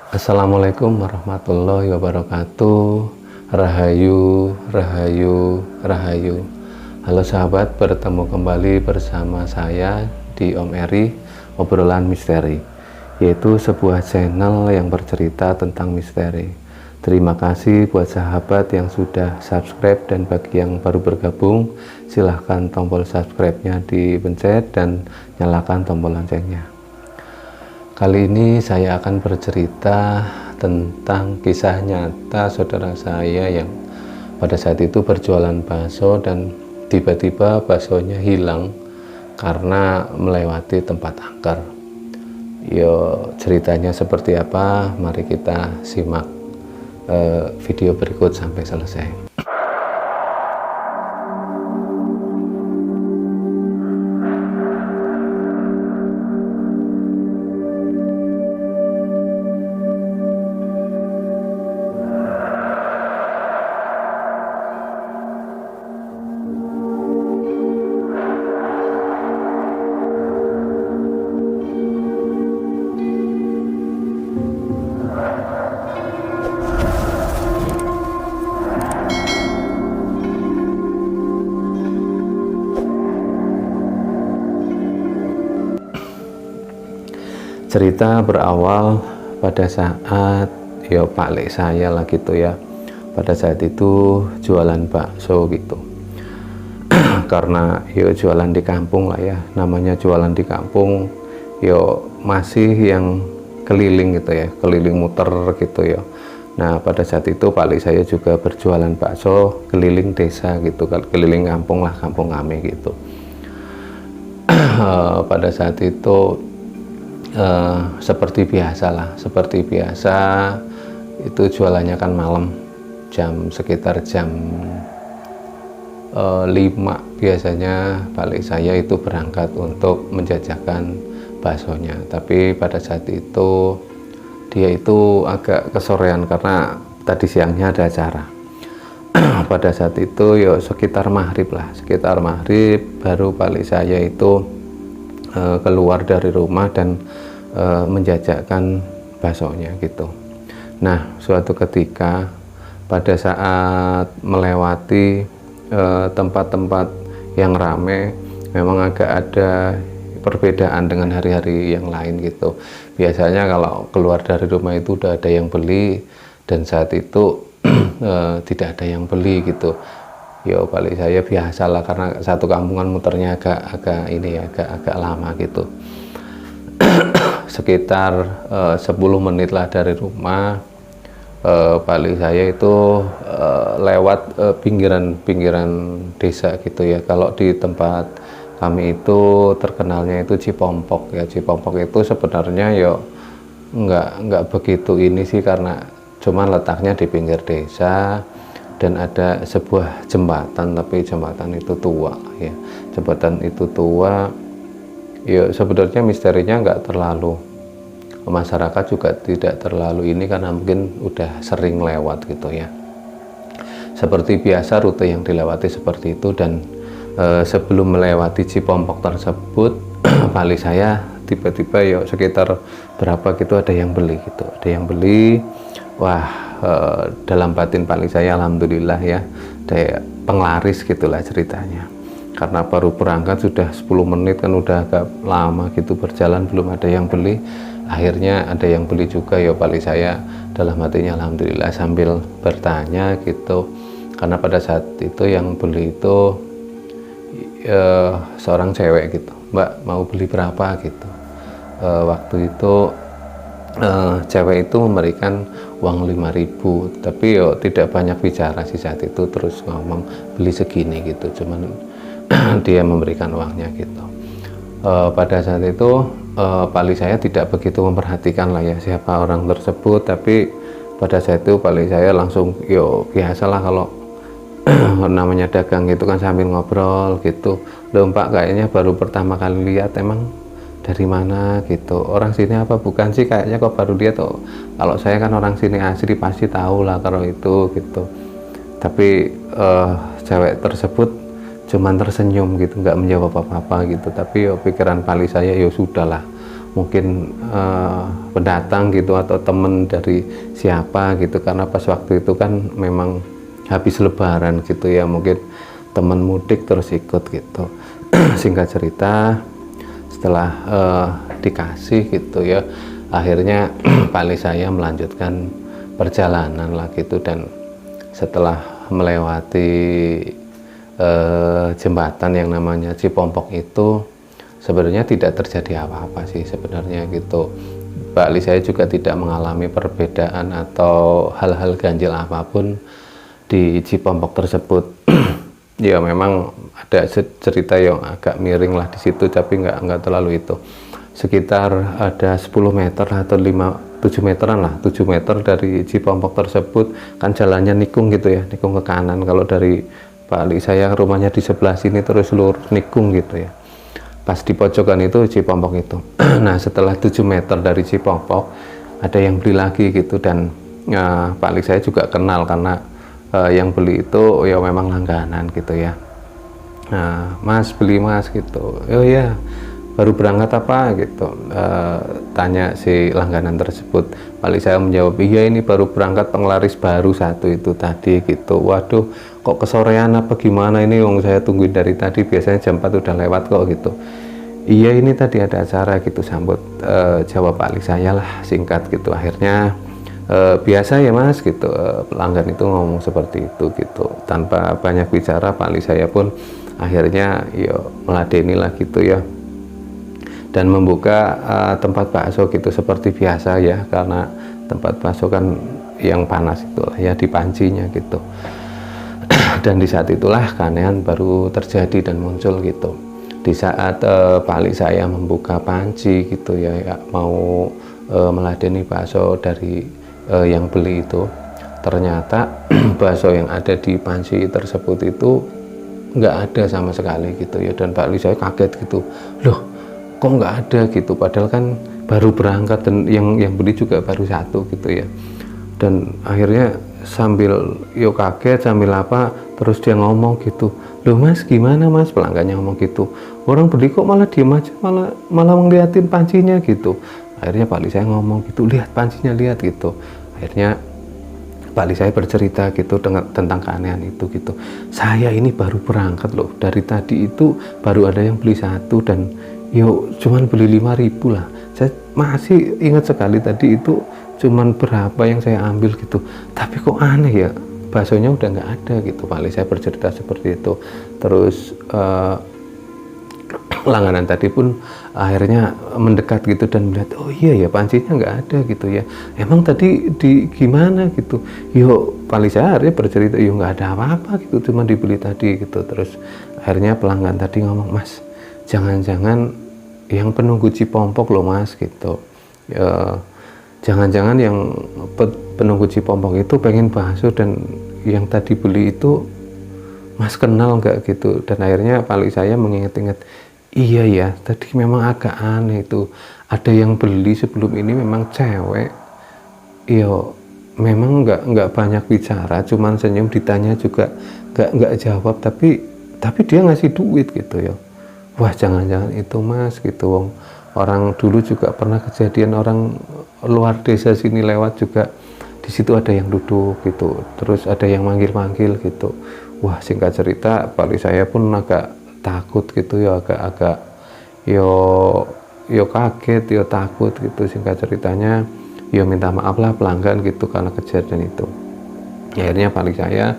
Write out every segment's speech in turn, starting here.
Assalamualaikum warahmatullahi wabarakatuh. Rahayu, rahayu, rahayu. Halo sahabat, bertemu kembali bersama saya di Om Eri, obrolan misteri, yaitu sebuah channel yang bercerita tentang misteri. Terima kasih buat sahabat yang sudah subscribe, dan bagi yang baru bergabung, silahkan tombol subscribe-nya dipencet dan nyalakan tombol loncengnya. Kali ini saya akan bercerita tentang kisah nyata saudara saya yang pada saat itu berjualan bakso dan tiba-tiba baksonya hilang karena melewati tempat angker. Yo, ceritanya seperti apa? Mari kita simak video berikut sampai selesai. Cerita berawal pada saat Pak Lek saya lah gitu ya. Pada saat itu jualan bakso gitu. Karena jualan di kampung lah ya. Namanya jualan di kampung masih yang keliling gitu ya, keliling muter gitu ya. Nah, pada saat itu Pak Lek saya juga berjualan bakso keliling desa gitu, keliling kampung lah, kampung kami gitu. Pada saat itu seperti biasa itu jualannya kan malam, sekitar jam 5 biasanya balik saya itu berangkat untuk menjajakan baksonya. Tapi pada saat itu dia itu agak kesorean karena tadi siangnya ada acara. Pada saat itu sekitar maghrib baru balik saya itu keluar dari rumah dan menjajakan baksonya gitu. Nah, suatu ketika pada saat melewati tempat-tempat yang ramai, memang agak ada perbedaan dengan hari-hari yang lain gitu. Biasanya kalau keluar dari rumah itu udah ada yang beli, dan saat itu tidak ada yang beli gitu. Balik saya biasalah karena satu kampungan muternya agak lama gitu. Sekitar 10 menit lah dari rumah, balik saya itu lewat pinggiran desa gitu ya. Kalau di tempat kami itu terkenalnya itu Cipompok ya. Cipompok itu sebenarnya nggak begitu ini sih, karena cuman letaknya di pinggir desa dan ada sebuah jembatan, tapi jembatan itu tua ya. Jembatan itu tua. Sebenarnya misterinya nggak terlalu, masyarakat juga tidak terlalu ini karena mungkin udah sering lewat gitu ya. Seperti biasa rute yang dilewati seperti itu, dan sebelum melewati Cipompok tersebut balik saya tiba-tiba sekitar berapa gitu ada yang beli gitu, ada yang beli. Wah, dalam batin balik saya alhamdulillah ya, kayak penglaris gitulah ceritanya. Karena baru berangkat sudah 10 menit kan udah agak lama gitu berjalan, belum ada yang beli. Akhirnya ada yang beli juga balik saya dalam hatinya alhamdulillah, sambil bertanya gitu. Karena pada saat itu yang beli itu seorang cewek gitu. Mbak, mau beli berapa gitu. Waktu itu cewek itu memberikan uang 5.000, tapi tidak banyak bicara sih saat itu, terus ngomong beli segini gitu, cuman dia memberikan uangnya gitu. Pada saat itu balik saya tidak begitu memperhatikan lah ya siapa orang tersebut, tapi pada saat itu balik saya langsung biasalah kalau namanya dagang gitu kan sambil ngobrol gitu. Loh Mbak, kayaknya baru pertama kali lihat, emang dari mana gitu, orang sini apa bukan sih, kayaknya kok baru lihat. Kalau saya kan orang sini asli pasti tahu lah kalau itu gitu. Tapi cewek tersebut cuman tersenyum gitu, nggak menjawab apa-apa gitu. Tapi pikiran balik saya sudahlah, mungkin pendatang gitu atau temen dari siapa gitu, karena pas waktu itu kan memang habis lebaran gitu ya, mungkin temen mudik terus ikut gitu. Singkat cerita, setelah dikasih gitu ya, akhirnya paling saya melanjutkan perjalanan lah gitu. Dan setelah melewati jembatan yang namanya Cipompok itu, sebenarnya tidak terjadi apa-apa sih sebenarnya gitu. Pak Ali saya juga tidak mengalami perbedaan atau hal-hal ganjil apapun di Cipompok tersebut. Ya memang ada cerita yang agak miring lah di situ, tapi nggak terlalu itu. Sekitar ada 10 meter atau 7 meteran lah, 7 meter dari Cipompok tersebut kan jalannya nikung gitu ya, nikung ke kanan. Kalau dari Pak Ali saya rumahnya di sebelah sini terus lurus nikung gitu ya. Pas di pojokan itu Cipompok itu. Nah setelah 7 meter dari Cipompok ada yang beli lagi gitu, dan Pak Ali saya juga kenal karena yang beli itu ya memang langganan gitu ya. Nah, Mas beli Mas gitu. Oh ya, baru berangkat apa gitu, tanya si langganan tersebut. Pak Ali saya menjawab, iya ini baru berangkat, penglaris baru satu itu tadi gitu. Waduh, kok kesorean apa gimana ini, wong saya tungguin dari tadi, biasanya jam 4 udah lewat kok gitu. Iya ini tadi ada acara gitu, sambut jawab Pak Ali saya lah singkat gitu. Akhirnya biasa ya Mas gitu, pelanggan itu ngomong seperti itu gitu, tanpa banyak bicara Pak Ali saya pun akhirnya ya meladeni lah gitu ya, dan membuka tempat bakso gitu seperti biasa ya, karena tempat bakso kan yang panas itulah ya, di pancinya gitu. Dan di saat itulah keanehan baru terjadi dan muncul gitu. Di saat Pak Ali saya membuka panci gitu ya, mau meladeni bakso dari yang beli itu, ternyata bakso yang ada di panci tersebut itu nggak ada sama sekali gitu ya. Dan Pak Ali saya kaget gitu, loh kok nggak ada gitu, padahal kan baru berangkat dan yang beli juga baru satu gitu ya. Dan akhirnya sambil yo kaget sambil apa, terus dia ngomong gitu, loh Mas gimana Mas, pelanggannya ngomong gitu, orang beli kok malah diem aja, malah ngeliatin pancinya gitu. Akhirnya Pak Ali saya ngomong gitu, lihat pancinya, lihat gitu. Akhirnya Pak Ali saya bercerita gitu tentang keanehan itu gitu. Saya ini baru berangkat loh, dari tadi itu baru ada yang beli satu, dan yo cuman beli 5.000 lah. Saya masih ingat sekali tadi itu cuman berapa yang saya ambil gitu, tapi kok aneh ya, baksonya udah nggak ada gitu. Pak Ali saya bercerita seperti itu. Terus langganan tadi pun akhirnya mendekat gitu dan melihat, oh iya ya pancinya nggak ada gitu ya, emang tadi di gimana gitu. Yuk Pak Ali saya akhirnya bercerita, yuk nggak ada apa-apa gitu, cuma dibeli tadi gitu. Terus akhirnya pelanggan tadi ngomong, Mas jangan-jangan yang penunggu Cipompok loh Mas gitu, jangan-jangan yang penunggu Cipompok itu pengen bakso, dan yang tadi beli itu Mas kenal nggak gitu. Dan akhirnya Pak Ali saya mengingat-ingat, iya ya tadi memang agak aneh itu, ada yang beli sebelum ini memang cewek, yo memang nggak banyak bicara, cuman senyum, ditanya juga nggak jawab, tapi dia ngasih duit gitu ya. Wah jangan-jangan itu Mas gitu, orang dulu juga pernah kejadian orang luar desa sini lewat juga, di situ ada yang duduk gitu, terus ada yang manggil-manggil gitu. Wah singkat cerita Pak Ali saya pun agak takut gitu ya, agak yo kaget, yo takut gitu. Singkat ceritanya yo minta maaf lah pelanggan gitu karena kejadian itu. Akhirnya Pak Ali saya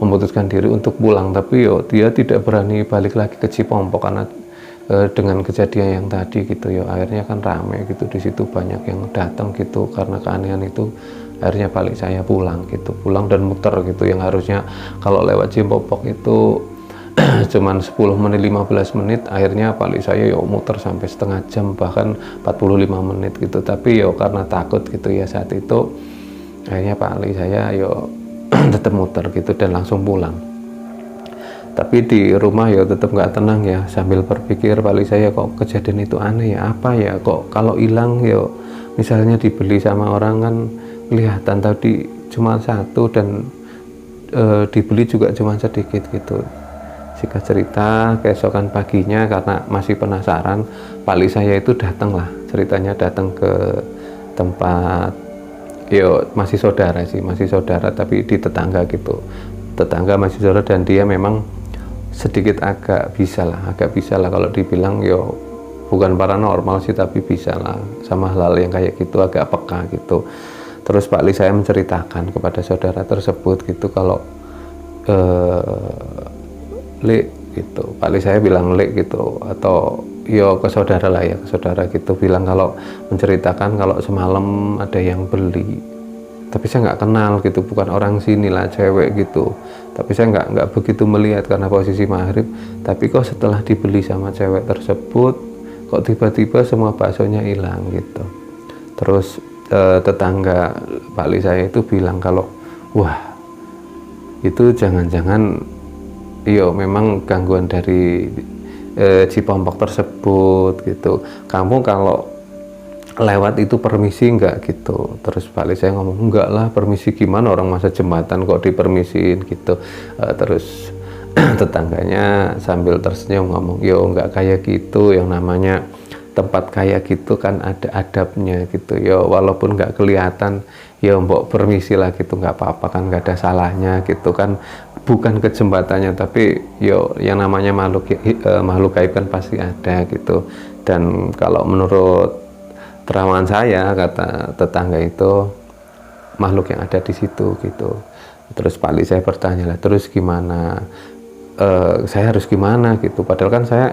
memutuskan diri untuk pulang, tapi yo dia tidak berani balik lagi ke Cipompok karena dengan kejadian yang tadi gitu ya. Akhirnya kan rame gitu di situ, banyak yang datang gitu karena keanehan itu. Akhirnya Pak Ali saya pulang gitu, pulang dan muter gitu, yang harusnya kalau lewat Cipompok itu cuman 10 menit 15 menit, akhirnya Pak Ali saya yo muter sampai setengah jam bahkan 45 menit gitu. Tapi yo karena takut gitu ya saat itu, akhirnya Pak Ali saya yo tetap muter gitu dan langsung pulang. Tapi di rumah ya tetap nggak tenang ya, sambil berpikir Pak Ali saya, kok kejadian itu aneh ya, apa ya, kok kalau hilang ya misalnya dibeli sama orang kan kelihatan, tadi cuma satu dan dibeli juga cuma sedikit gitu. Singkat cerita, keesokan paginya karena masih penasaran, Pak Ali saya itu datang lah ceritanya datang ke tempat, yo masih saudara sih, masih saudara tapi di tetangga gitu, tetangga masih saudara, dan dia memang sedikit agak bisa lah kalau dibilang yo bukan paranormal sih, tapi bisa lah sama hal yang kayak gitu, agak peka gitu. Terus Pak Li saya menceritakan kepada saudara tersebut gitu kalau Li gitu, Pak Li saya bilang Li gitu, atau yo ke saudara lah ya, ke saudara gitu, bilang kalau menceritakan kalau semalam ada yang beli, tapi saya nggak kenal gitu, bukan orang sini lah, cewek gitu, tapi saya nggak begitu melihat karena posisi maghrib, tapi kok setelah dibeli sama cewek tersebut kok tiba-tiba semua baksonya hilang gitu. Terus tetangga Pak Li saya itu bilang kalau wah itu jangan-jangan yo memang gangguan dari Cipompok tersebut gitu. Kamu kalau lewat itu permisi enggak gitu. Terus Pak Li saya ngomong enggak lah, permisi gimana, orang masa jembatan kok dipermisiin gitu. Terus tetangganya sambil tersenyum ngomong, yo enggak kayak gitu, yang namanya tempat kayak gitu kan ada adabnya gitu, yo walaupun nggak kelihatan ya mbok permisi lah gitu, nggak apa-apa kan, nggak ada salahnya gitu kan, bukan ke jembatannya tapi yo yang namanya makhluk gaib kan pasti ada gitu. Dan kalau menurut terawan saya, kata tetangga itu makhluk yang ada di situ gitu. Terus Pak Li saya bertanya lah, terus gimana, saya harus gimana gitu, padahal kan saya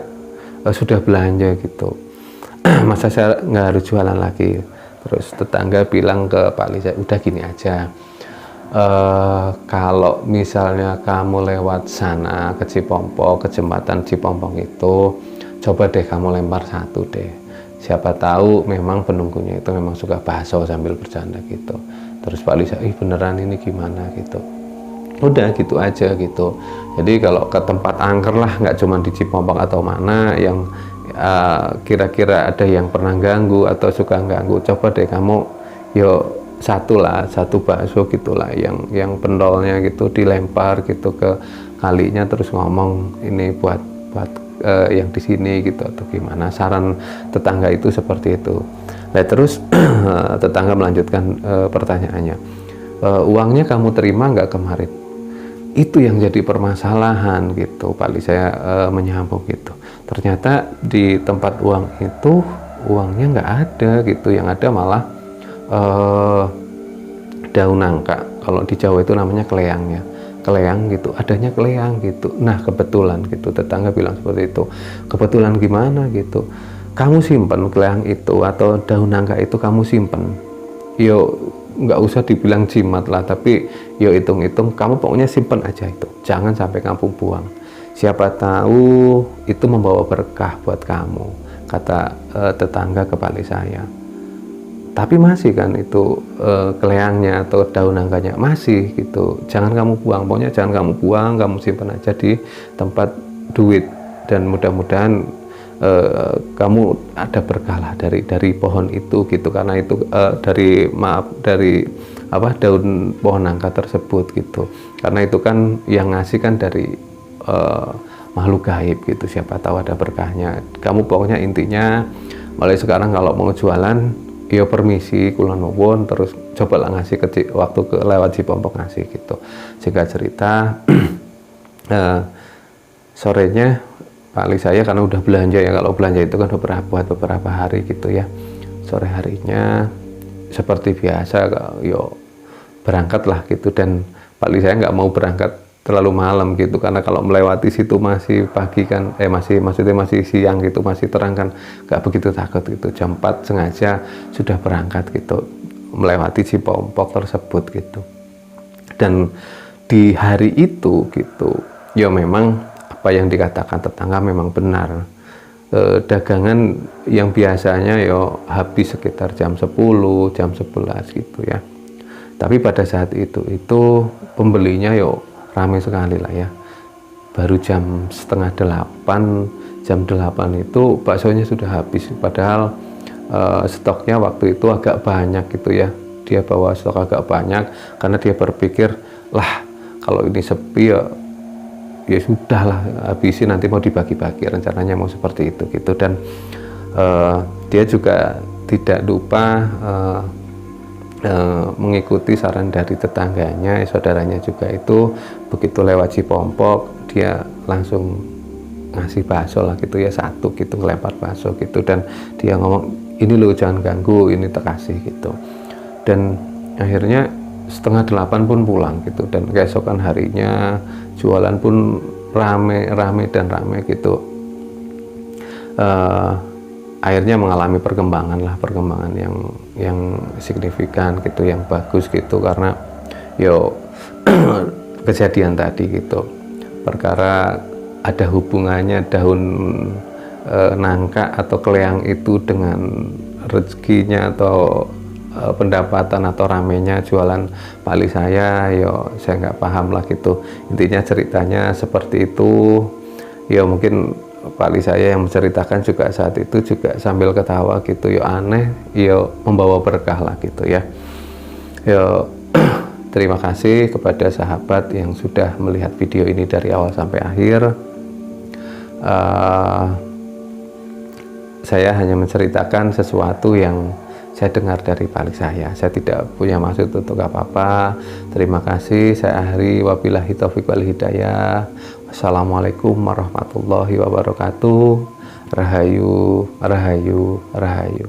sudah belanja gitu, masa saya nggak harus jualan lagi. Terus tetangga bilang ke Pak Li saya, udah gini aja, kalau misalnya kamu lewat sana ke Cipompok, ke jembatan Cipompok itu, coba deh kamu lempar satu deh, siapa tahu memang penunggunya itu memang suka bakso, sambil bercanda gitu. Terus Pak Li saya, ih beneran ini gimana gitu, udah gitu aja gitu. Jadi kalau ke tempat angker lah, nggak cuma di Cipompok atau mana yang kira-kira ada yang pernah ganggu atau suka ganggu, coba deh kamu yo satu bakso gitulah yang pendolnya gitu dilempar gitu ke kalinya, terus ngomong ini buat yang di sini gitu, atau gimana. Saran tetangga itu seperti itu. Nah terus tetangga melanjutkan pertanyaannya, uangnya kamu terima nggak kemarin? Itu yang jadi permasalahan gitu. Pak Li saya menyambung gitu, ternyata di tempat uang itu uangnya nggak ada gitu, yang ada malah daun nangka. Kalau di Jawa itu namanya kleangnya, kleang gitu, adanya kleang gitu. Nah kebetulan gitu, tetangga bilang seperti itu. Kebetulan gimana gitu, kamu simpen kleang itu atau daun nangka itu, kamu simpen, yo nggak usah dibilang jimat lah, tapi yo hitung-hitung kamu pokoknya simpen aja itu, jangan sampai kamu buang, siapa tahu itu membawa berkah buat kamu, kata tetangga ke Pak Li saya. Tapi masih kan itu kleangnya atau daun nangkanya masih gitu, jangan kamu buang, pokoknya jangan kamu buang, kamu simpan aja di tempat duit, dan mudah-mudahan kamu ada berkah lah dari pohon itu gitu, karena itu dari daun pohon nangka tersebut gitu, karena itu kan yang ngasih kan dari makhluk gaib gitu, siapa tahu ada berkahnya. Kamu pokoknya intinya mulai sekarang kalau mau jualan ya permisi kulon nuwun, terus coba lah ngasih waktu lewat Cipompok ngasih gitu. Singkat cerita sorenya Pak Li saya karena udah belanja ya, kalau belanja itu kan buat beberapa hari gitu ya, sore harinya seperti biasa yo berangkat lah gitu. Dan Pak Li saya nggak mau berangkat terlalu malam gitu, karena kalau melewati situ masih pagi kan, maksudnya masih siang gitu, masih terang kan, nggak begitu takut gitu. Jam 4 sengaja sudah berangkat gitu, melewati Cipompok tersebut gitu. Dan di hari itu gitu ya memang apa yang dikatakan tetangga memang benar. Dagangan yang biasanya yo habis sekitar jam 10, jam 11 gitu ya, tapi pada saat itu pembelinya yo ramai sekali lah ya. Baru jam setengah 8, jam 8 itu baksonya sudah habis, padahal stoknya waktu itu agak banyak gitu ya. Dia bawa stok agak banyak karena dia berpikir lah kalau ini sepi ya sudah lah, habisin, nanti mau dibagi-bagi, rencananya mau seperti itu gitu. Dan Dia juga tidak lupa mengikuti saran dari tetangganya, saudaranya juga itu begitu lewat Cipompok dia langsung ngasih bakso lah gitu ya, satu gitu, ngelempar bakso gitu, dan dia ngomong ini lo jangan ganggu, ini terkasih gitu. Dan akhirnya 7:30 pun pulang gitu, dan keesokan harinya jualan pun rame dan rame gitu. Akhirnya mengalami perkembangan yang signifikan gitu, yang bagus gitu, karena yo kejadian tadi gitu, perkara ada hubungannya daun nangka atau kleang itu dengan rezekinya atau pendapatan atau ramenya jualan pali saya, yo saya nggak paham lah gitu. Intinya ceritanya seperti itu. Ya mungkin pali saya yang menceritakan juga saat itu juga sambil ketawa gitu, yo aneh, yo membawa berkah lah gitu ya. Yo terima kasih kepada sahabat yang sudah melihat video ini dari awal sampai akhir. Saya hanya menceritakan sesuatu yang saya dengar dari pali saya. Saya tidak punya maksud untuk apa-apa. Terima kasih. Saya akhiri, wabillahi taufiq wal hidayah. Wassalamualaikum warahmatullahi wabarakatuh. Rahayu, rahayu, rahayu.